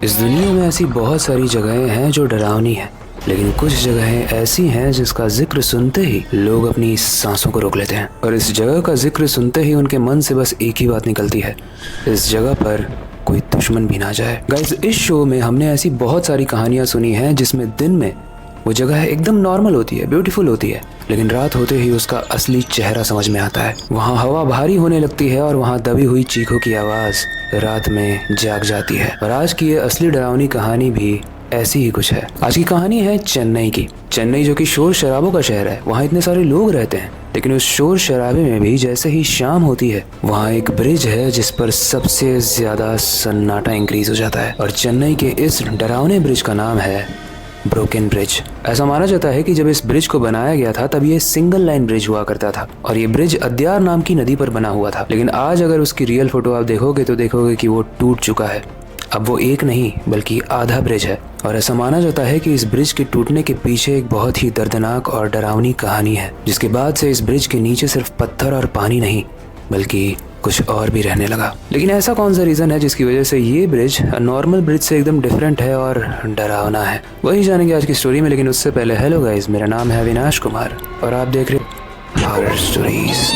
इस दुनिया में ऐसी बहुत सारी जगहें हैं जो डरावनी हैं, लेकिन कुछ जगहें ऐसी हैं जिसका जिक्र सुनते ही लोग अपनी सांसों को रोक लेते हैं। और इस जगह का जिक्र सुनते ही उनके मन से बस एक ही बात निकलती है, इस जगह पर कोई दुश्मन भी ना जाए। गाइस, इस शो में हमने ऐसी बहुत सारी कहानियां सुनी हैं जिसमें दिन में वो जगह एकदम नॉर्मल होती है, ब्यूटीफुल होती है, लेकिन रात होते ही उसका असली चेहरा समझ में आता है। वहाँ हवा भारी होने लगती है और वहाँ दबी हुई चीखों की आवाज रात में जाग जाती है। और आज की ये असली डरावनी कहानी भी ऐसी ही कुछ है। आज की कहानी है चेन्नई की। चेन्नई जो कि शोर शराबों का शहर है, वहाँ इतने सारे लोग रहते हैं, लेकिन उस शोर शराबे में भी जैसे ही शाम होती है वहाँ एक ब्रिज है जिस पर सबसे ज्यादा सन्नाटा इंक्रीज हो जाता है। और चेन्नई के इस डरावने ब्रिज का नाम है ब्रोकन ब्रिज। ऐसा माना जाता है कि जब इस ब्रिज को बनाया गया था तब ये सिंगल लाइन ब्रिज हुआ करता था और ये ब्रिज अद्यार नाम की नदी पर बना हुआ था। लेकिन आज अगर उसकी रियल फोटो आप देखोगे तो देखोगे कि वो टूट चुका है। अब वो एक नहीं बल्कि आधा ब्रिज है। और ऐसा माना जाता है कि इस ब्रिज के टूटने के पीछे एक बहुत ही दर्दनाक और डरावनी कहानी है, जिसके बाद से इस ब्रिज के नीचे सिर्फ पत्थर और पानी नहीं बल्कि कुछ और भी रहने लगा। लेकिन ऐसा कौन सा रीजन है जिसकी वजह से ये ब्रिज नॉर्मल ब्रिज से एकदम डिफरेंट है और डरावना है, वही जानेंगे आज की स्टोरी में। लेकिन उससे पहले हेलो गाइस, मेरा नाम है अविनाश कुमार और आप देख रहे हॉरर स्टोरीज।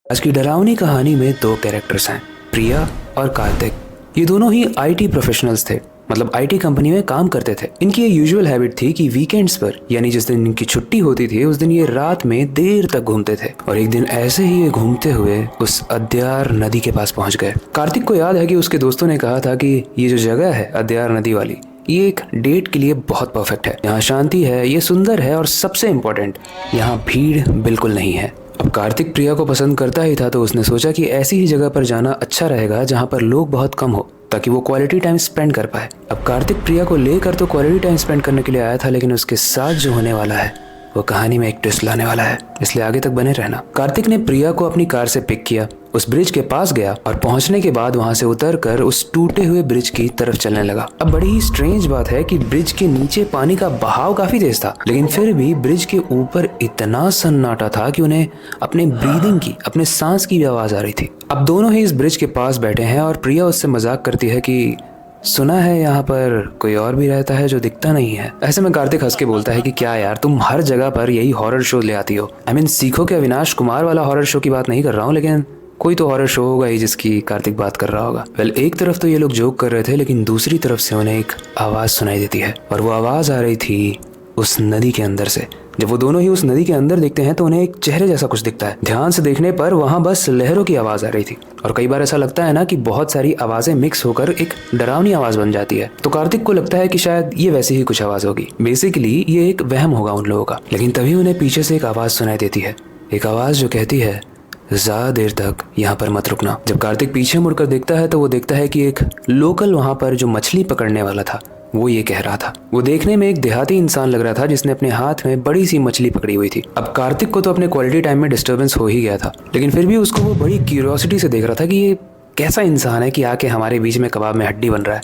आज की डरावनी कहानी में दो कैरेक्टर्स हैं, प्रिया और कार्तिक। ये दोनों ही आईटी प्रोफेशनल्स थे, मतलब आईटी कंपनी में काम करते थे। इनकी ये यूजुअल हैबिट थी कि वीकेंड्स पर, यानी जिस दिन इनकी छुट्टी होती थी, उस दिन ये रात में देर तक घूमते थे। और एक दिन ऐसे ही ये घूमते हुए उस अद्यार नदी के पास पहुंच गए। कार्तिक को याद है कि उसके दोस्तों ने कहा था कि ये जो जगह है अद्यार नदी वाली, ये एक डेट के लिए बहुत परफेक्ट है। यहाँ शांति है, ये सुंदर है और सबसे इम्पोर्टेंट, यहाँ भीड़ बिल्कुल नहीं है। अब कार्तिक प्रिया को पसंद करता ही था, तो उसने सोचा कि ऐसी ही जगह पर जाना अच्छा रहेगा जहाँ पर लोग बहुत कम हो, ताकि वो क्वालिटी टाइम स्पेंड कर पाए। अब कार्तिक प्रिया को लेकर तो क्वालिटी टाइम स्पेंड करने के लिए आया था, लेकिन उसके साथ जो होने वाला है वो कहानी में एक ट्विस्ट लाने वाला है, इसलिए आगे तक बने रहना। कार्तिक ने प्रिया को अपनी कार से पिक किया, उस ब्रिज के पास गया और पहुंचने के बाद वहां से उतरकर उस टूटे हुए ब्रिज की तरफ चलने लगा। अब बड़ी ही स्ट्रेंज बात है कि ब्रिज के नीचे पानी का बहाव काफी तेज था, लेकिन फिर भी ब्रिज के ऊपर इतना सन्नाटा था कि उन्हें अपने ब्रीदिंग की, अपने सांस की भी आवाज आ रही थी। अब दोनों ही इस ब्रिज के पास बैठे हैं और प्रिया उससे मजाक करती है कि सुना है यहाँ पर कोई और भी रहता है जो दिखता नहीं है। ऐसे में कार्तिक हंस के बोलता है कि क्या यार, तुम हर जगह पर यही हॉरर शो ले आती हो। आई मीन, सीखो के अविनाश कुमार वाला हॉरर शो की बात नहीं कर रहा हूँ, लेकिन कोई तो हॉरर शो होगा ही जिसकी कार्तिक बात कर रहा होगा। वेल, एक तरफ तो ये लोग जोक कर रहे थे, लेकिन दूसरी तरफ से उन्हें एक आवाज सुनाई देती है और वो आवाज आ रही थी उस नदी के अंदर से। जब वो दोनों ही उस नदी के अंदर देखते हैं तो उन्हें एक चेहरे जैसा कुछ दिखता है। ध्यान से देखने पर वहां बस लहरों की आवाज आ रही थी। और कई बार ऐसा लगता है ना कि बहुत सारी आवाजें मिक्स होकर एक डरावनी आवाज बन जाती है। तो कार्तिक को लगता है कि शायद ये वैसी ही कुछ आवाज होगी, बेसिकली ये एक वहम होगा उन लोगों का। लेकिन तभी उन्हें पीछे से एक आवाज सुनाई देती है, एक आवाज जो कहती है ज्यादा देर तक यहाँ पर मत रुकना। जब कार्तिक पीछे मुड़कर देखता है तो वो देखता है कि एक लोकल वहां पर जो मछली पकड़ने वाला था वो ये कह रहा था। वो देखने में एक देहाती इंसान लग रहा था जिसने अपने हाथ में बड़ी सी मछली पकड़ी हुई थी। अब कार्तिक को तो अपने क्वालिटी टाइम में डिस्टर्बेंस हो ही गया था, लेकिन फिर भी उसको वो बड़ी क्यूरियोसिटी से देख रहा था कि ये कैसा इंसान है कि आके हमारे बीच में कबाब में हड्डी बन रहा है।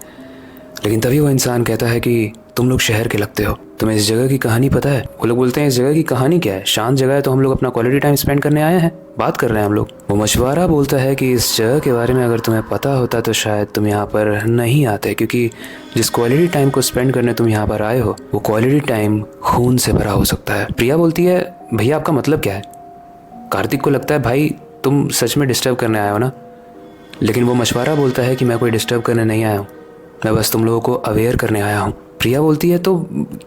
लेकिन तभी वो इंसान कहता है कि तुम लोग शहर के लगते हो, तुम्हें इस जगह की कहानी पता है? वो लोग बोलते हैं इस जगह की कहानी क्या है, शांत जगह है तो हम लोग अपना क्वालिटी टाइम स्पेंड करने आए हैं, बात कर रहे हैं हम लोग। वो मछुआरा बोलता है कि इस जगह के बारे में अगर तुम्हें पता होता तो शायद तुम यहाँ पर नहीं आते, क्योंकि जिस क्वालिटी टाइम को स्पेंड करने तुम यहाँ पर आए हो वो क्वालिटी टाइम खून से भरा हो सकता है। प्रिया बोलती है भैया आपका मतलब क्या है? कार्तिक को लगता है भाई तुम सच में डिस्टर्ब करने आए हो ना? लेकिन वो मछुआरा बोलता है कि मैं कोई डिस्टर्ब करने नहीं आया हूँ, मैं बस तुम लोगों को अवेयर करने आया हूँ। प्रिया बोलती है तो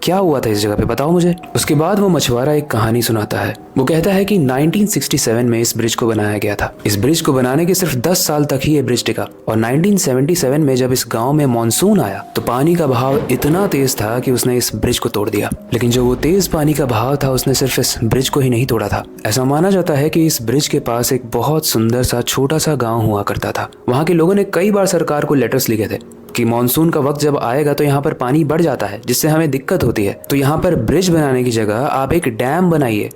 क्या हुआ था इस जगह पे, बताओ मुझे। उसके बाद वो मछुआरा एक कहानी सुनाता है। वो कहता है कि 1967 में इस ब्रिज को बनाया गया था। इस ब्रिज को बनाने के सिर्फ 10 साल तक ही ये ब्रिज टिका और 1977 में जब इस गांव में मॉनसून आया तो पानी का बहाव इतना तेज था कि उसने इस ब्रिज को तोड़ दिया। लेकिन जो वो तेज पानी का बहाव था उसने सिर्फ इस ब्रिज को ही नहीं तोड़ा था। ऐसा माना जाता है कि इस ब्रिज के पास एक बहुत सुंदर सा छोटा सा गाँव हुआ करता था। वहाँ के लोगों ने कई बार सरकार को लेटर्स लिखे थे कि मॉनसून का वक्त जब आएगा तो यहाँ पर पानी बढ़ जाता है जिससे हमें दिक्कत होती है, तो यहाँ पर ब्रिज बनाने की जगह आप एक डैम बनाइए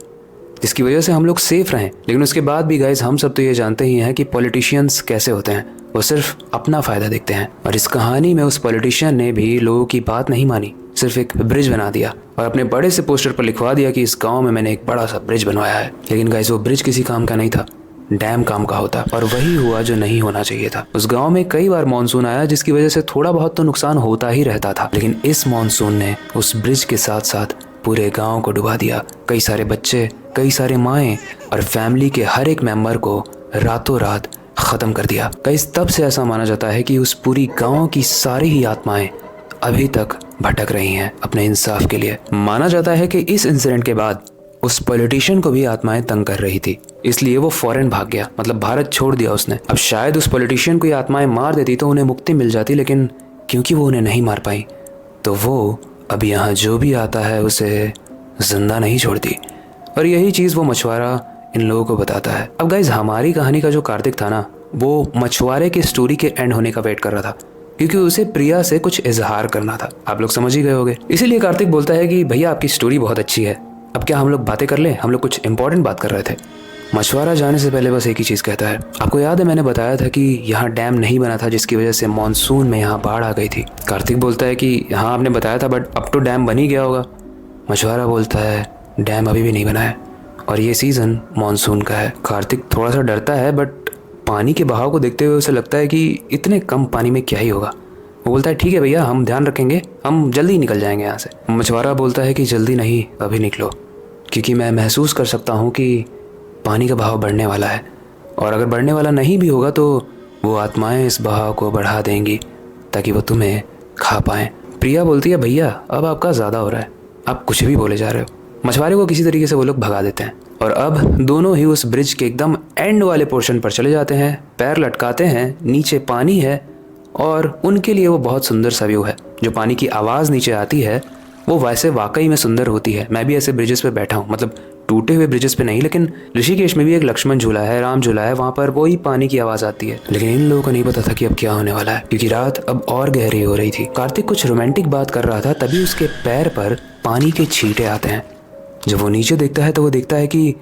जिसकी वजह से हम लोग सेफ रहें। लेकिन उसके बाद भी गाइस, हम सब तो ये जानते ही हैं कि पॉलिटिशियंस कैसे होते हैं, वो सिर्फ अपना फायदा देखते हैं। और इस कहानी में उस पॉलिटिशियन ने भी लोगों की बात नहीं मानी, सिर्फ एक ब्रिज बना दिया और अपने बड़े से पोस्टर पर लिखवा दिया कि इस गाँव में मैंने एक बड़ा सा ब्रिज बनवाया है। लेकिन गाइस वो ब्रिज किसी काम का नहीं था, डैम काम का होता और वही हुआ जो नहीं होना चाहिए था। उस गांव में कई बार मानसून आया जिसकी वजह से थोड़ा बहुत तो नुकसान होता ही रहता था, लेकिन इस मानसून ने उस ब्रिज के साथ साथ पूरे गांव को डुबा दिया। कई सारे बच्चे, कई सारे माएँ और फैमिली के हर एक मेंबर को रातों रात खत्म कर दिया। कई तब से ऐसा माना जाता है कि उस पूरी गांव की सारी ही आत्माएं अभी तक भटक रही हैं अपने इंसाफ के लिए। माना जाता है कि इस इंसिडेंट के बाद उस पॉलिटिशियन को भी आत्माएं तंग कर रही थी, इसलिए वो फॉरेन भाग गया, मतलब भारत छोड़ दिया उसने। अब शायद उस पॉलिटिशियन को ये आत्माएं मार देती तो उन्हें मुक्ति मिल जाती, लेकिन क्योंकि वो उन्हें नहीं मार पाई तो वो अब यहाँ जो भी आता है उसे जिंदा नहीं छोड़ती। और यही चीज़ वो मछुआरा इन लोगों को बताता है। अब गाइज, हमारी कहानी का जो कार्तिक था ना, वो मछुआरे की स्टोरी के एंड होने का वेट कर रहा था, क्योंकि उसे प्रिया से कुछ इजहार करना था। आप लोग समझ ही गए होंगे। इसीलिए कार्तिक बोलता है कि भैया आपकी स्टोरी बहुत अच्छी है, अब क्या हम लोग बातें कर लें, हम लोग कुछ इंपॉर्टेंट बात कर रहे थे। मछुआरा जाने से पहले बस एक ही चीज़ कहता है, आपको याद है मैंने बताया था कि यहाँ डैम नहीं बना था जिसकी वजह से मानसून में यहाँ बाढ़ आ गई थी। कार्तिक बोलता है कि हाँ आपने बताया था, बट अब तो डैम बन ही गया होगा। मछुआरा बोलता है डैम अभी भी नहीं बना है और ये सीज़न मानसून का है। कार्तिक थोड़ा सा डरता है, बट पानी के बहाव को देखते हुए उसे लगता है कि इतने कम पानी में क्या ही होगा। वो बोलता है ठीक है भैया, हम ध्यान रखेंगे, हम जल्दी निकल जाएंगे यहाँ से। मछुआरा बोलता है कि जल्दी नहीं, अभी निकलो, क्योंकि मैं महसूस कर सकता हूँ कि पानी का बहाव बढ़ने वाला है, और अगर बढ़ने वाला नहीं भी होगा तो वो आत्माएं इस बहाव को बढ़ा देंगी ताकि वो तुम्हें खा पाएँ। प्रिया बोलती है भैया अब आपका ज़्यादा हो रहा है, आप कुछ भी बोले जा रहे हो। मछुआरे को किसी तरीके से वो लोग भगा देते हैं और अब दोनों ही उस ब्रिज के एकदम एंड वाले पोर्शन पर चले जाते हैं। पैर लटकाते हैं, नीचे पानी है और उनके लिए वो बहुत सुंदर सा व्यू है। जो पानी की आवाज़ नीचे आती है वो वैसे वाकई में सुंदर होती है। मैं भी ऐसे ब्रिजेस पे बैठा हूँ, मतलब टूटे हुए ब्रिजेस पे नहीं, लेकिन ऋषिकेश में भी एक लक्ष्मण झूला है, राम झूला है, वहाँ पर वही पानी की आवाज़ आती है। लेकिन इन लोगों को नहीं पता था कि अब क्या होने वाला है, क्योंकि रात अब और गहरी हो रही थी। कार्तिक कुछ रोमांटिक बात कर रहा था, तभी उसके पैर पर पानी के छींटे आते हैं। जब वो नीचे देखता है तो वो देखता है कि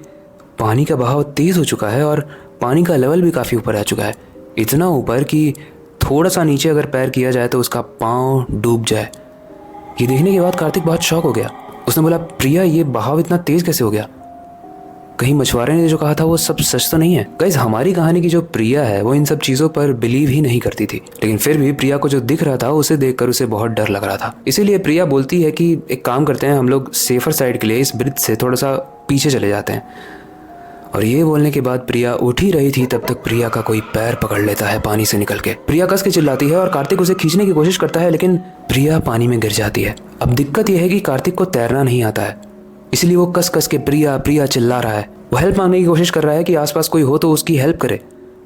पानी का बहाव तेज़ हो चुका है और पानी का लेवल भी काफ़ी ऊपर आ चुका है, इतना ऊपर कि थोड़ा सा नीचे अगर पैर किया जाए तो उसका पाँव डूब जाए। ये देखने के बाद कार्तिक बहुत शॉक हो गया। उसने बोला प्रिया ये बहाव इतना तेज़ कैसे हो गया, कहीं मछुआरे ने जो कहा था वो सब सच तो नहीं है। गाइस, हमारी कहानी की जो प्रिया है वो इन सब चीज़ों पर बिलीव ही नहीं करती थी, लेकिन फिर भी प्रिया को जो दिख रहा था उसे देखकर उसे बहुत डर लग रहा था। इसीलिए प्रिया बोलती है कि एक काम करते हैं, हम लोग सेफर साइड के लिए इस ब्रिज से थोड़ा सा पीछे चले जाते हैं। और ये बोलने के बाद प्रिया उठ ही रही थी, तब तक प्रिया का कोई पैर पकड़ लेता है पानी से निकल के। प्रिया कस के चिल्लाती है और कार्तिक उसे खींचने की कोशिश करता है, लेकिन प्रिया पानी में गिर जाती है। अब दिक्कत यह है कि कार्तिक को तैरना नहीं आता है, इसलिए वो कस कस के प्रिया प्रिया चिल्ला रहा है। वो हेल्प मांगने की कोशिश कर रहा है कि आसपास कोई हो तो उसकी हेल्प करे,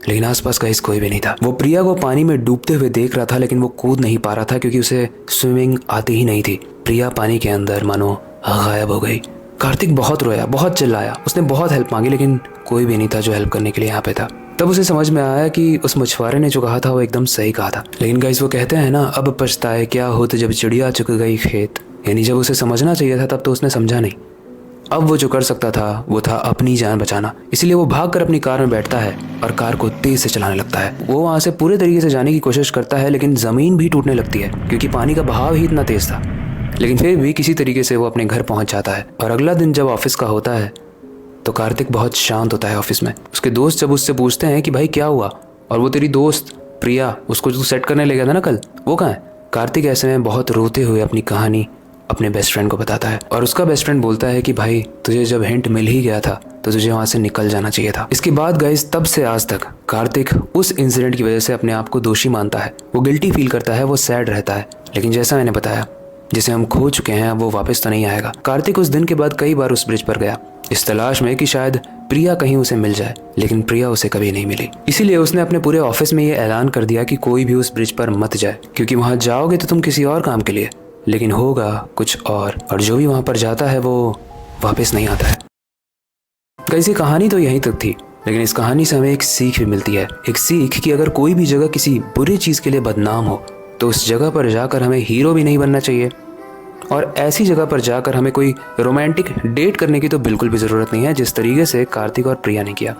लेकिन आसपास कहीं कोई भी नहीं था। वो प्रिया को पानी में डूबते हुए देख रहा था, लेकिन वो कूद नहीं पा रहा था क्योंकि उसे स्विमिंग आती ही नहीं थी। प्रिया पानी के अंदर मानो गायब हो गई। कार्तिक बहुत रोया, बहुत चिल्लाया, उसने बहुत हेल्प मांगी, लेकिन कोई भी नहीं था जो हेल्प करने के लिए यहाँ पे था। तब उसे समझ में आया कि उस मछुआरे ने जो कहा था वो एकदम सही कहा था। लेकिन गाइस, वो कहते हैं ना, अब पछताए क्या होते जब चिड़िया चुग गई खेत, यानी जब उसे समझना चाहिए था तब तो उसने समझा नहीं। अब वो जो कर सकता था वो था अपनी जान बचाना। इसलिए वो भागकर अपनी कार में बैठता है और कार को तेज से चलाने लगता है। वो वहाँ से पूरे तरीके से जाने की कोशिश करता है, लेकिन ज़मीन भी टूटने लगती है क्योंकि पानी का बहाव ही इतना तेज था। लेकिन फिर भी किसी तरीके से वो अपने घर पहुँच जाता है। और अगला दिन जब ऑफिस का होता है तो कार्तिक बहुत शांत होता है ऑफिस में। उसके दोस्त जब उससे पूछते हैं कि भाई क्या हुआ, और वो तेरी दोस्त प्रिया, उसको जो तू सेट करने ले गया था ना कल, वो कहाँ है। कार्तिक ऐसे में बहुत रोते हुए अपनी कहानी अपने बेस्ट फ्रेंड को बताता है, और उसका बेस्ट फ्रेंड बोलता है कि भाई तुझे जब हिंट मिल ही गया था तो तुझे वहाँ से निकल जाना चाहिए था। इसके बाद गाइस, तब से आज तक कार्तिक उस इंसिडेंट की वजह से अपने आप को दोषी मानता है। वो गिल्टी फील करता है, वो सैड रहता है, लेकिन जैसा मैंने बताया, जिसे हम खो चुके हैं वो वापस तो नहीं आएगा। कार्तिक उस दिन के बाद कई बार उस ब्रिज पर गया इस तलाश में कि शायद प्रिया कहीं उसे मिल जाए, लेकिन प्रिया उसे कभी नहीं मिली। इसीलिए उसने अपने पूरे ऑफिस में ये ऐलान कर दिया कि कोई भी उस ब्रिज पर मत जाए, क्योंकि वहाँ जाओगे तो तुम किसी और काम के लिए, लेकिन होगा कुछ और जो भी वहाँ पर जाता है वो वापस नहीं आता है। कैसी कहानी तो यहीं तक थी, लेकिन इस कहानी से हमें एक सीख भी मिलती है। एक सीख कि अगर कोई भी जगह किसी बुरी चीज़ के लिए बदनाम हो तो उस जगह पर जाकर हमें हीरो भी नहीं बनना चाहिए, और ऐसी जगह पर जाकर हमें कोई रोमांटिक डेट करने की तो बिल्कुल भी ज़रूरत नहीं है, जिस तरीके से कार्तिक और प्रिया ने किया।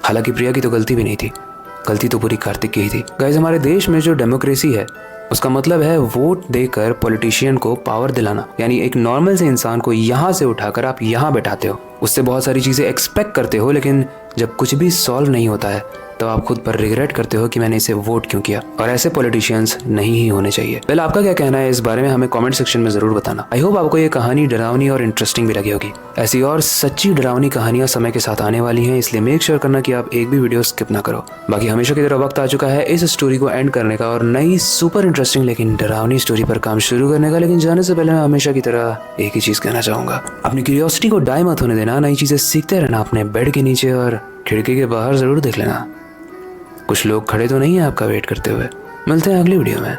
हालांकि प्रिया की तो गलती भी नहीं थी, गलती तो पूरी कार्तिक की ही थी। गाइस, हमारे देश में जो डेमोक्रेसी है उसका मतलब है वोट देकर पॉलिटिशियन को पावर दिलाना। यानी एक नॉर्मल से इंसान को यहाँ से उठाकर आप यहाँ बैठाते हो, उससे बहुत सारी चीज़ें एक्सपेक्ट करते हो, लेकिन जब कुछ भी सॉल्व नहीं होता है तो आप खुद पर रिग्रेट करते हो कि मैंने इसे वोट क्यों किया, और ऐसे पॉलिटिशियंस नहीं ही होने चाहिए। वेल, आपका क्या कहना है इस बारे में हमें कमेंट सेक्शन में जरूर बताना। आई होप आपको ये कहानी डरावनी और इंटरेस्टिंग भी लगी होगी। ऐसी और सच्ची डरावनी कहानियां समय के साथ आने वाली हैं, इसलिए मेक श्योर करना कि आप एक भी वीडियो स्किप ना करो। बाकी हमेशा की तरह वक्त आ चुका है इस स्टोरी को एंड करने का और नई सुपर इंटरेस्टिंग लेकिन डरावनी स्टोरी पर काम शुरू करने का। लेकिन जाने से पहले मैं हमेशा की तरह एक ही चीज कहना चाहूंगा, अपनी क्यूरियोसिटी को डाई मत होने देना। नई चीजें सीखते रहना, अपने बेड के नीचे और खिड़की के बाहर जरूर देख लेना। कुछ लोग खड़े तो नहीं है आपका वेट करते हुए। मिलते हैं अगली वीडियो में।